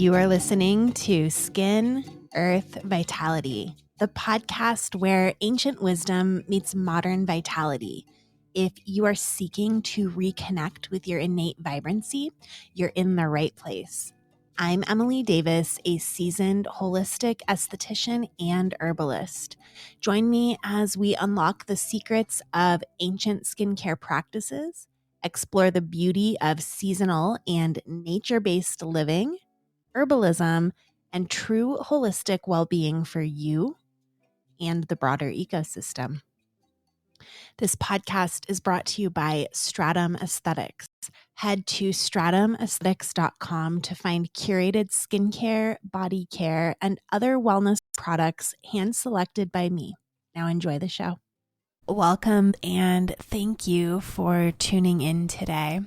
You are listening to Skin, Earth, Vitality, the podcast where ancient wisdom meets modern vitality. If you are seeking to reconnect with your innate vibrancy, you're in the right place. I'm Emily Davis, a seasoned holistic esthetician and herbalist. Join me as we unlock the secrets of ancient skincare practices, explore the beauty of seasonal and nature-based living, herbalism, and true holistic well-being for you and the broader ecosystem. This podcast is brought to you by Stratum Aesthetics. Head to stratumaesthetics.com to find curated skincare, body care, and other wellness products hand-selected by me. Now enjoy the show. Welcome and thank you for tuning in today.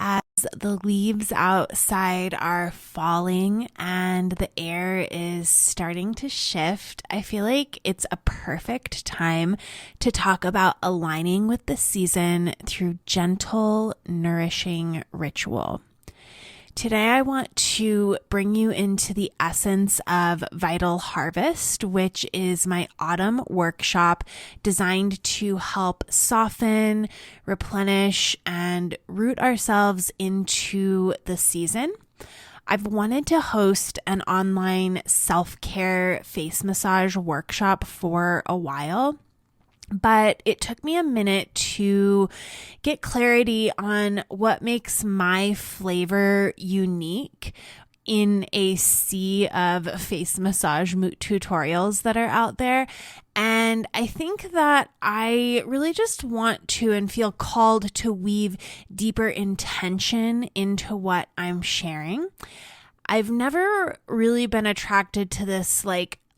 As the leaves outside are falling and the air is starting to shift, I feel like it's a perfect time to talk about aligning with the season through gentle, nourishing ritual. Today, I want to bring you into the essence of Vital Harvest, which is my autumn workshop designed to help soften, replenish, and root ourselves into the season. I've wanted to host an online self-care face massage workshop for a while, but it took me a minute to get clarity on what makes my flavor unique in a sea of face massage tutorials that are out there. And I think that I really just want to and feel called to weave deeper intention into what I'm sharing. I've never really been attracted to this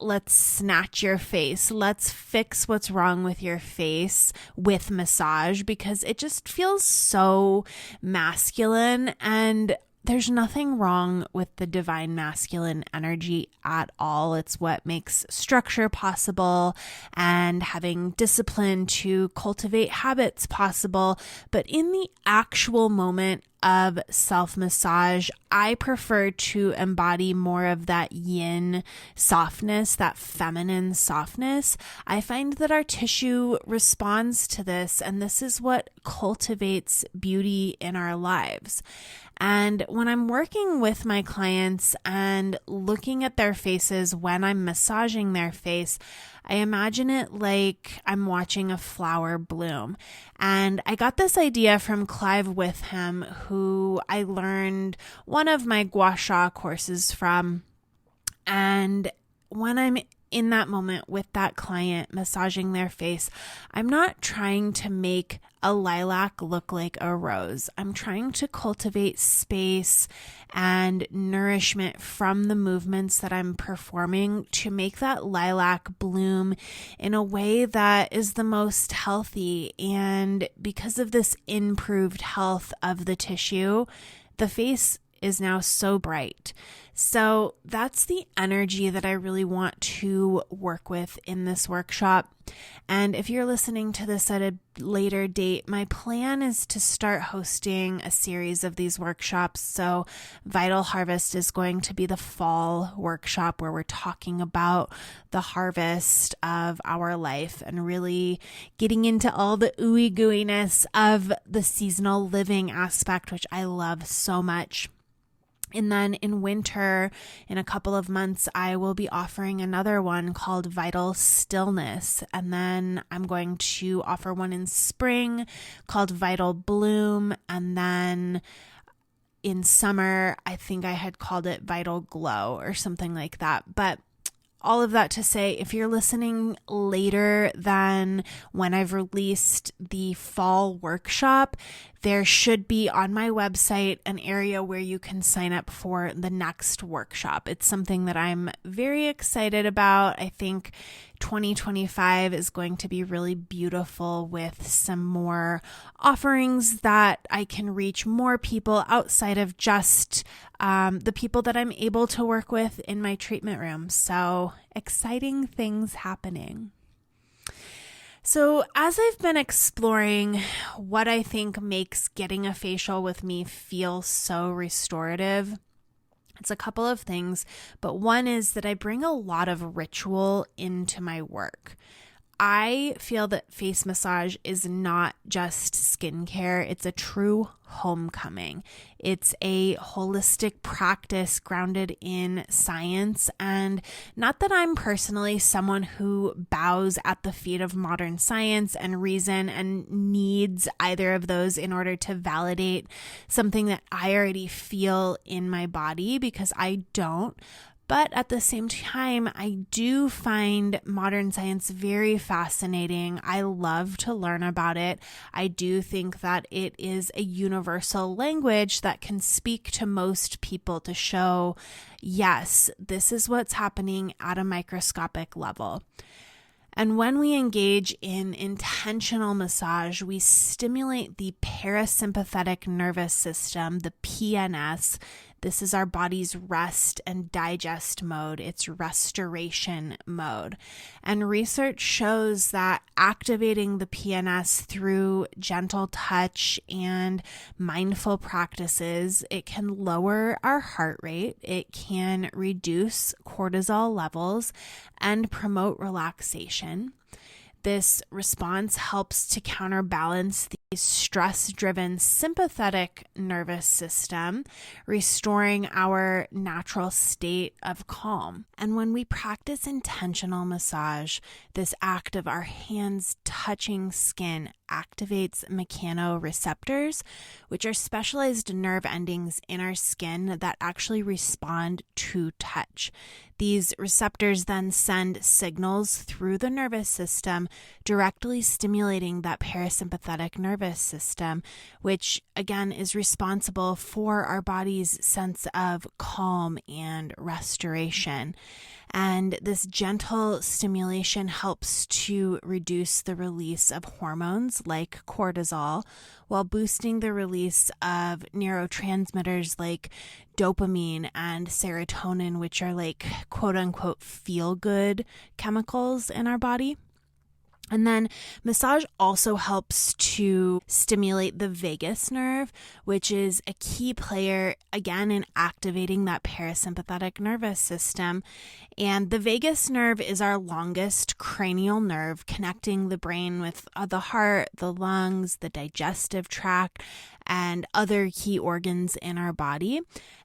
let's snatch your face. Let's fix what's wrong with your face with massage, because it just feels so masculine, and there's nothing wrong with the divine masculine energy at all. It's what makes structure possible and having discipline to cultivate habits possible. But in the actual moment of self-massage, I prefer to embody more of that yin softness, that feminine softness. I find that our tissue responds to this, and this is what cultivates beauty in our lives. And when I'm working with my clients and looking at their faces when I'm massaging their face, I imagine it like I'm watching a flower bloom. And I got this idea from Clive Witham, who I learned one of my gua sha courses from. And when I'm in that moment with that client massaging their face, I'm not trying to make a lilac look like a rose. I'm trying to cultivate space and nourishment from the movements that I'm performing to make that lilac bloom in a way that is the most healthy. And because of this improved health of the tissue, the face is now so bright. So that's the energy that I really want to work with in this workshop. And if you're listening to this at a later date, my plan is to start hosting a series of these workshops. So Vital Harvest is going to be the fall workshop where we're talking about the harvest of our life and really getting into all the ooey gooiness of the seasonal living aspect, which I love so much. And then in winter, in a couple of months, I will be offering another one called Vital Stillness. And then I'm going to offer one in spring called Vital Bloom. And then in summer, I think I had called it Vital Glow or something like that. But all of that to say, if you're listening later than when I've released the fall workshop, there should be on my website an area where you can sign up for the next workshop. It's something that I'm very excited about. I think 2025 is going to be really beautiful with some more offerings that I can reach more people outside of just the people that I'm able to work with in my treatment room. So exciting things happening. So as I've been exploring what I think makes getting a facial with me feel so restorative, It's a couple of things, but one is that I bring a lot of ritual into my work. I feel that face massage is not just skincare, it's a true homecoming. It's a holistic practice grounded in science, and not that I'm personally someone who bows at the feet of modern science and reason and needs either of those in order to validate something that I already feel in my body, because I don't. But at the same time, I do find modern science very fascinating. I love to learn about it. I do think that it is a universal language that can speak to most people to show, yes, this is what's happening at a microscopic level. And when we engage in intentional massage, we stimulate the parasympathetic nervous system, the PNS. This is our body's rest and digest mode. It's restoration mode. And research shows that activating the PNS through gentle touch and mindful practices, it can lower our heart rate, it can reduce cortisol levels, and promote relaxation. This response helps to counterbalance the stress-driven sympathetic nervous system, restoring our natural state of calm. And when we practice intentional massage, this act of our hands touching skin activates mechanoreceptors, which are specialized nerve endings in our skin that actually respond to touch. These receptors then send signals through the nervous system, directly stimulating that parasympathetic nervous system, which again is responsible for our body's sense of calm and restoration. And this gentle stimulation helps to reduce the release of hormones like cortisol, while boosting the release of neurotransmitters like dopamine and serotonin, which are like quote unquote feel good chemicals in our body. And then massage also helps to stimulate the vagus nerve, which is a key player, again, in activating that parasympathetic nervous system. And the vagus nerve is our longest cranial nerve, connecting the brain with the heart, the lungs, the digestive tract, and other key organs in our body.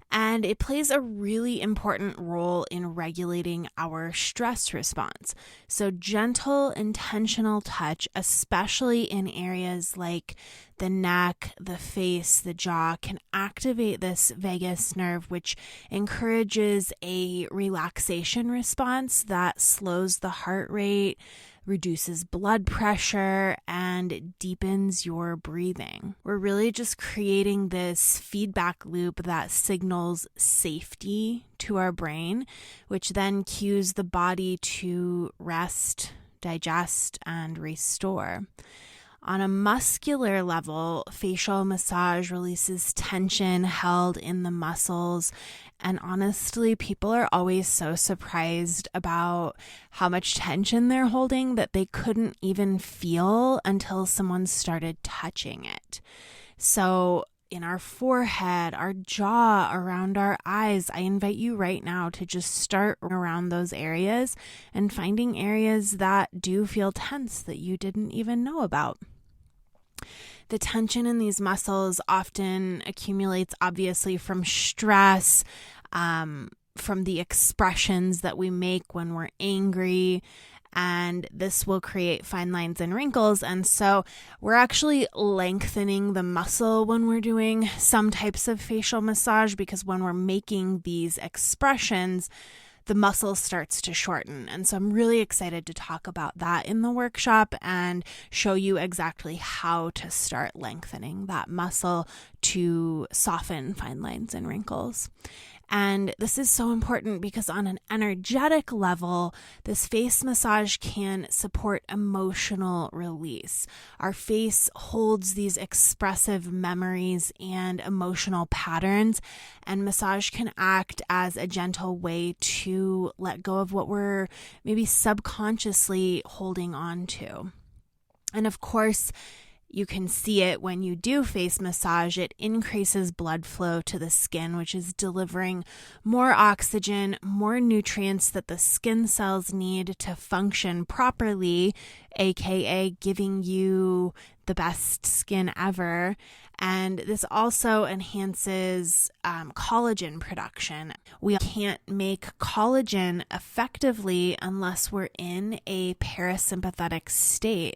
And it plays a really important role in regulating our stress response. So gentle, intentional touch, especially in areas like the neck, the face, the jaw, can activate this vagus nerve, which encourages a relaxation response that slows the heart rate, reduces blood pressure, and deepens your breathing. We're really just creating this feedback loop that signals safety to our brain, which then cues the body to rest, digest, and restore. On a muscular level, facial massage releases tension held in the muscles. And honestly, people are always so surprised about how much tension they're holding that they couldn't even feel until someone started touching it. So in our forehead, our jaw, around our eyes, I invite you right now to just start around those areas and finding areas that do feel tense that you didn't even know about. The tension in these muscles often accumulates, obviously, from stress, from the expressions that we make when we're angry, and this will create fine lines and wrinkles. And so we're actually lengthening the muscle when we're doing some types of facial massage, because when we're making these expressions, the muscle starts to shorten. And so I'm really excited to talk about that in the workshop and show you exactly how to start lengthening that muscle to soften fine lines and wrinkles. And this is so important because on an energetic level, this face massage can support emotional release. Our face holds these expressive memories and emotional patterns, and massage can act as a gentle way to let go of what we're maybe subconsciously holding on to. And of course, You can see it when you do face massage. It increases blood flow to the skin, which is delivering more oxygen, more nutrients that the skin cells need to function properly, aka giving you the best skin ever. And this also enhances collagen production. We can't make collagen effectively unless we're in a parasympathetic state.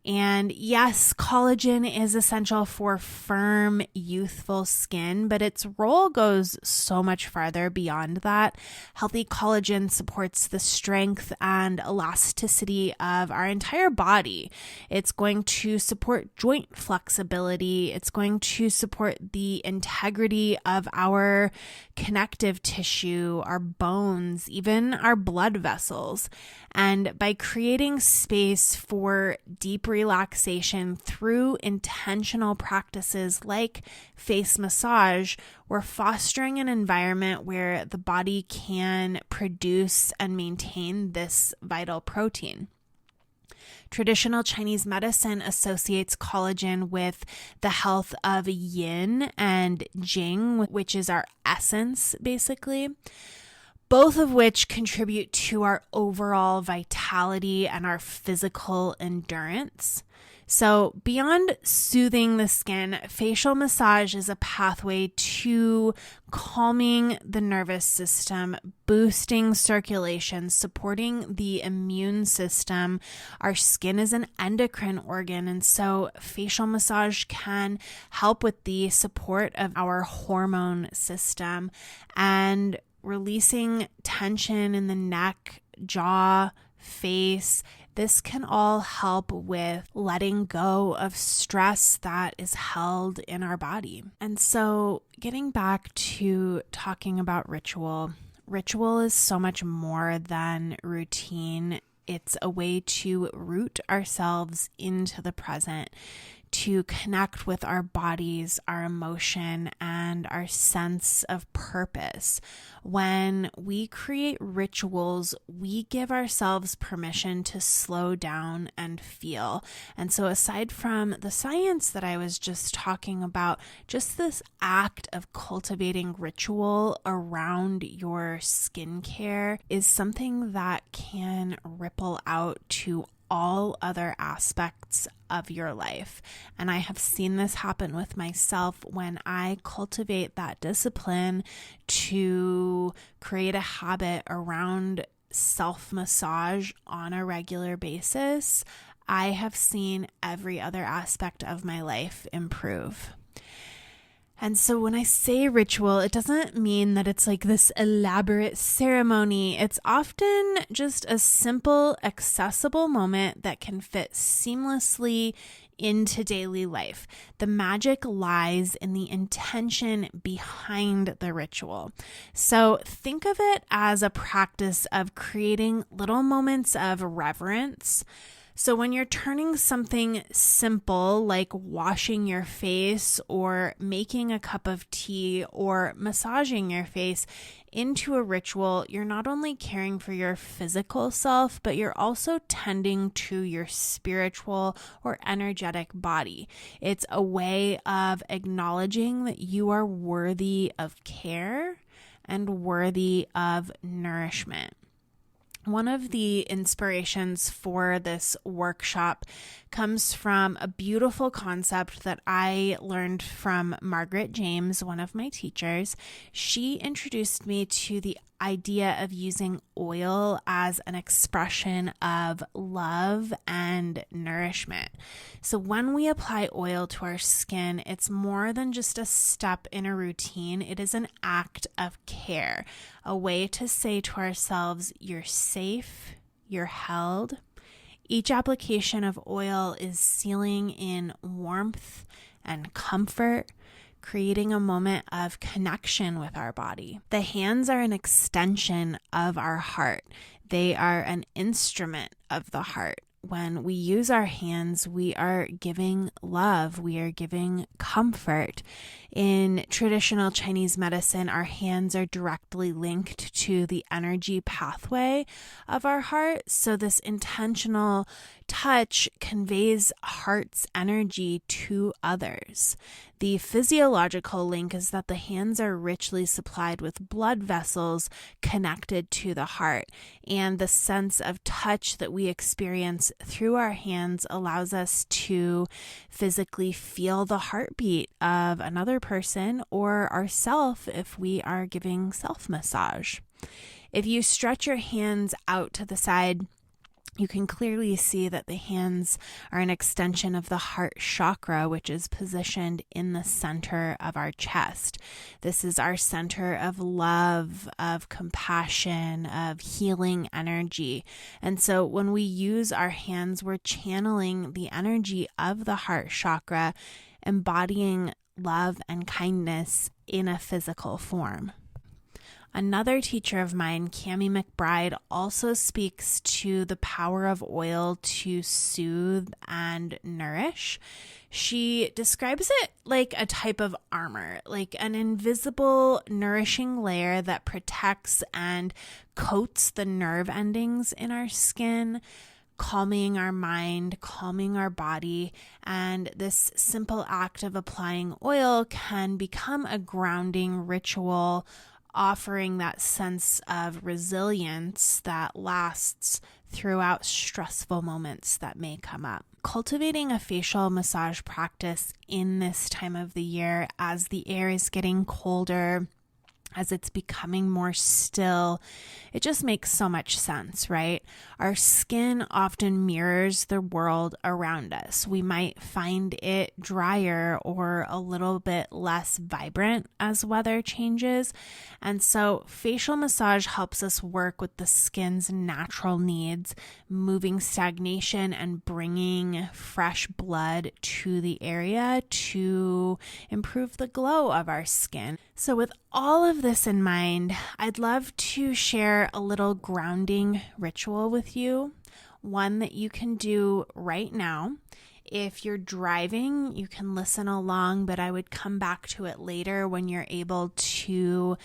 And yes, collagen is essential for firm, youthful skin, but its role goes so much farther beyond that. Healthy collagen supports the strength and elasticity of our entire body. It's going to support joint flexibility. It's going to support the integrity of our connective tissue, our bones, even our blood vessels. And by creating space for deep relaxation through intentional practices like face massage, we're fostering an environment where the body can produce and maintain this vital protein. Traditional Chinese medicine associates collagen with the health of yin and jing, which is our essence, basically, both of which contribute to our overall vitality and our physical endurance. So beyond soothing the skin, facial massage is a pathway to calming the nervous system, boosting circulation, supporting the immune system. Our skin is an endocrine organ, and so facial massage can help with the support of our hormone system and releasing tension in the neck, jaw, face. This can all help with letting go of stress that is held in our body. And so getting back to talking about ritual is so much more than routine. It's a way to root ourselves into the present, to connect with our bodies, our emotion, and our sense of purpose. When we create rituals, we give ourselves permission to slow down and feel. And so aside from the science that I was just talking about, just this act of cultivating ritual around your skincare is something that can ripple out to all other aspects of your life. And I have seen this happen with myself when I cultivate that discipline to create a habit around self-massage on a regular basis. I have seen every other aspect of my life improve. And so when I say ritual, it doesn't mean that it's like this elaborate ceremony. It's often just a simple, accessible moment that can fit seamlessly into daily life. The magic lies in the intention behind the ritual. So think of it as a practice of creating little moments of reverence. So when you're turning something simple like washing your face or making a cup of tea or massaging your face into a ritual, you're not only caring for your physical self, but you're also tending to your spiritual or energetic body. It's a way of acknowledging that you are worthy of care and worthy of nourishment. One of the inspirations for this workshop comes from a beautiful concept that I learned from Margaret James, one of my teachers. She introduced me to the idea of using oil as an expression of love and nourishment. So when we apply oil to our skin, it's more than just a step in a routine. It is an act of care, a way to say to ourselves, you're safe, you're held. Each application of oil is sealing in warmth and comfort, creating a moment of connection with our body. The hands are an extension of our heart. They are an instrument of the heart. When we use our hands, we are giving love, we are giving comfort. In traditional Chinese medicine, our hands are directly linked to the energy pathway of our heart. So this intentional touch conveys heart's energy to others. The physiological link is that the hands are richly supplied with blood vessels connected to the heart, and the sense of touch that we experience through our hands allows us to physically feel the heartbeat of another person or ourself if we are giving self-massage. If you stretch your hands out to the side, you can clearly see that the hands are an extension of the heart chakra, which is positioned in the center of our chest. This is our center of love, of compassion, of healing energy. And so when we use our hands, we're channeling the energy of the heart chakra, embodying love and kindness in a physical form. Another teacher of mine, Cami McBride, also speaks to the power of oil to soothe and nourish. She describes it like a type of armor, like an invisible, nourishing layer that protects and coats the nerve endings in our skin, calming our mind, calming our body. And this simple act of applying oil can become a grounding ritual, offering that sense of resilience that lasts throughout stressful moments that may come up. Cultivating a facial massage practice in this time of the year, as the air is getting colder, as it's becoming more still, it just makes so much sense, right? Our skin often mirrors the world around us. We might find it drier or a little bit less vibrant as weather changes. And so facial massage helps us work with the skin's natural needs, moving stagnation and bringing fresh blood to the area to improve the glow of our skin. So with all of this in mind, I'd love to share a little grounding ritual with you, one that you can do right now. If you're driving, you can listen along, but I would come back to it later when you're able to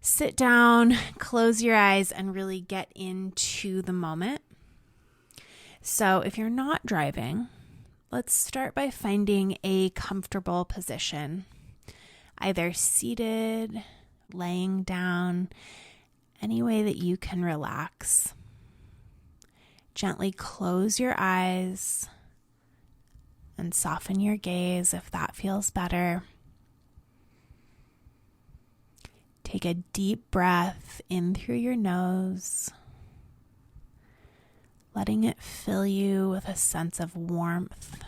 sit down, close your eyes, and really get into the moment. So if you're not driving, let's start by finding a comfortable position. Either seated, laying down, any way that you can relax. Gently close your eyes and soften your gaze if that feels better. Take a deep breath in through your nose, letting it fill you with a sense of warmth.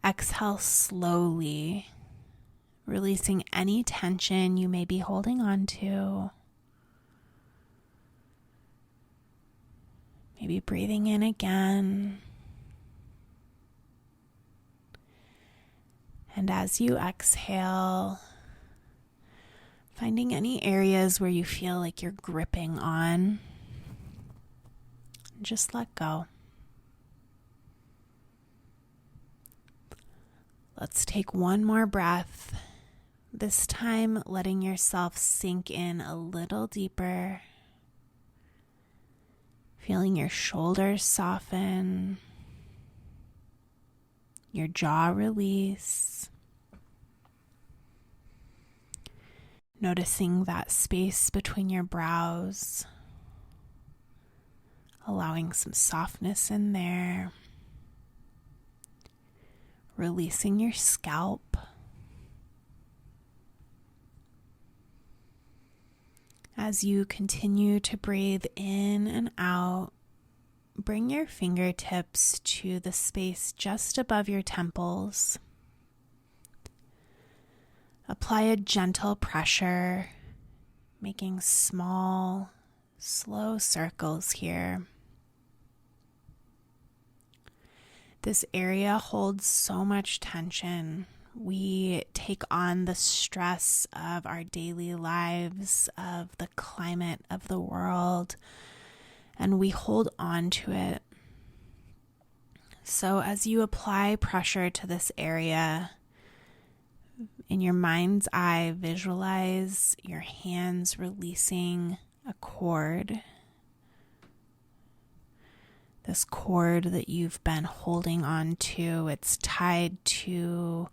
Exhale slowly, releasing any tension you may be holding on to. Maybe breathing in again. And as you exhale, finding any areas where you feel like you're gripping on, just let go. Let's take one more breath, this time letting yourself sink in a little deeper, feeling your shoulders soften, your jaw release, noticing that space between your brows, allowing some softness in there. Releasing your scalp. As you continue to breathe in and out, bring your fingertips to the space just above your temples. Apply a gentle pressure, making small, slow circles here. This area holds so much tension. We take on the stress of our daily lives, of the climate of the world, and we hold on to it. So as you apply pressure to this area, in your mind's eye, visualize your hands releasing a cord. this cord that you've been holding on to. It's tied to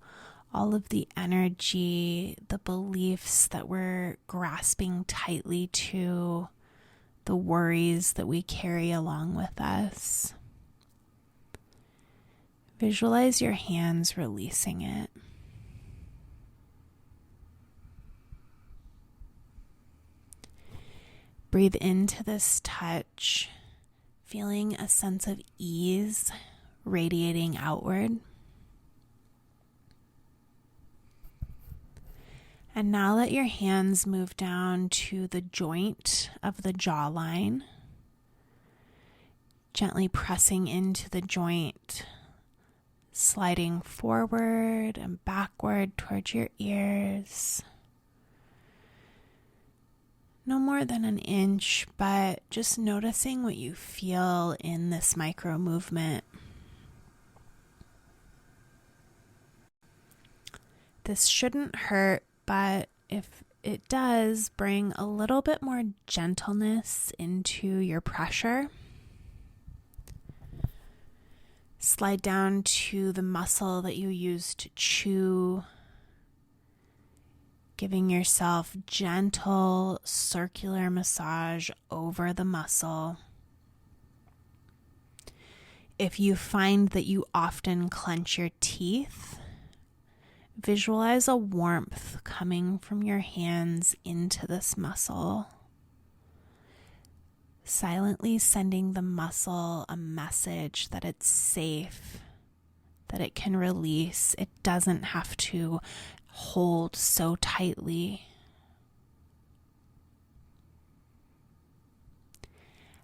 all of the energy, the beliefs that we're grasping tightly to, the worries that we carry along with us. Visualize your hands releasing it. Breathe into this touch, feeling a sense of ease radiating outward. And now let your hands move down to the joint of the jawline, gently pressing into the joint, sliding forward and backward towards your ears. No more than an inch, but just noticing what you feel in this micro movement. This shouldn't hurt, but if it does, bring a little bit more gentleness into your pressure. Slide down to the muscle that you use to chew, giving yourself gentle circular massage over the muscle. If you find that you often clench your teeth, visualize a warmth coming from your hands into this muscle, silently sending the muscle a message that it's safe, that it can release. It doesn't have to hold so tightly.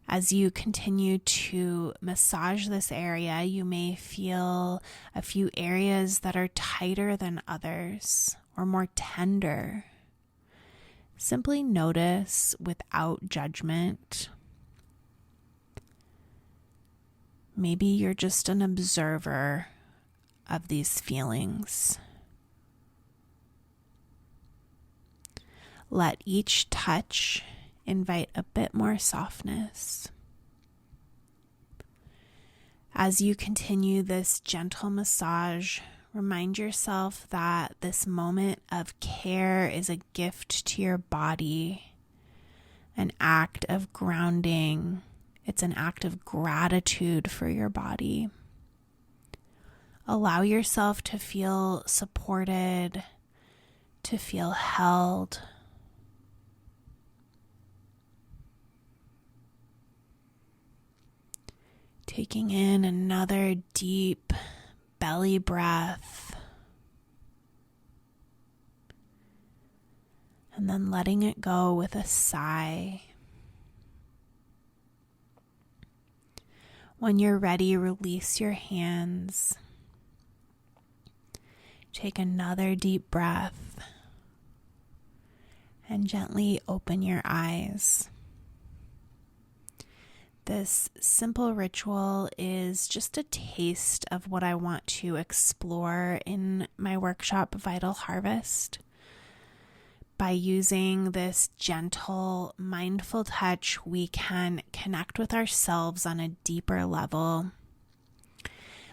As you continue to massage this area, you may feel a few areas that are tighter than others or more tender. Simply notice without judgment. Maybe you're just an observer of these feelings. Let each touch invite a bit more softness. As you continue this gentle massage, remind yourself that this moment of care is a gift to your body, an act of grounding. It's an act of gratitude for your body. Allow yourself to feel supported, to feel held. Taking in another deep belly breath, and then letting it go with a sigh. When you're ready, release your hands. Take another deep breath and gently open your eyes. This simple ritual is just a taste of what I want to explore in my workshop, Vital Harvest. By using this gentle, mindful touch, we can connect with ourselves on a deeper level,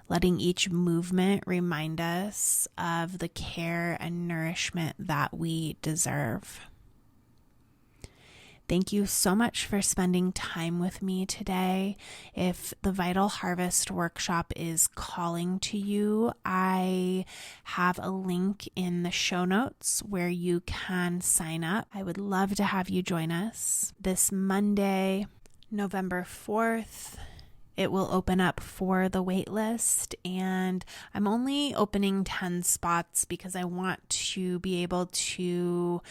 letting each movement remind us of the care and nourishment that we deserve. Thank you so much for spending time with me today. If the Vital Harvest workshop is calling to you, I have a link in the show notes where you can sign up. I would love to have you join us this Monday, November 4th. It will open up for the wait list, and I'm only opening 10 spots because I want to be able to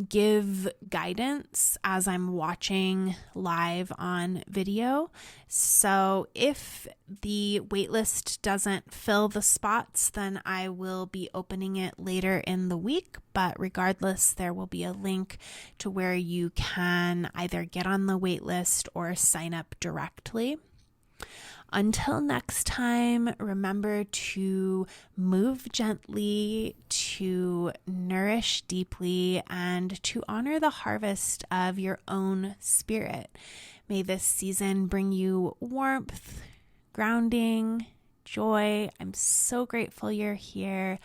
give guidance as I'm watching live on video. So if the wait list doesn't fill the spots, then I will be opening it later in the week. But regardless, there will be a link to where you can either get on the wait list or sign up directly. Until next time, remember to move gently, to nourish deeply, and to honor the harvest of your own spirit. May this season bring you warmth, grounding, joy. I'm so grateful you're here.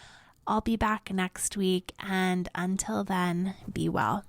I'll be back next week, and until then, be well.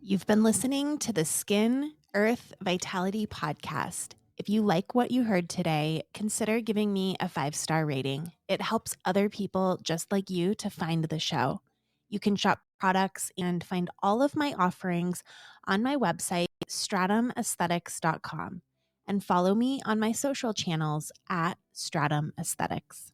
You've been listening to the Skin, Earth, Vitality podcast. If you like what you heard today, consider giving me a 5-star rating. It helps other people just like you to find the show. You can shop products and find all of my offerings on my website, stratumaesthetics.com, and follow me on my social channels at Stratum Aesthetics.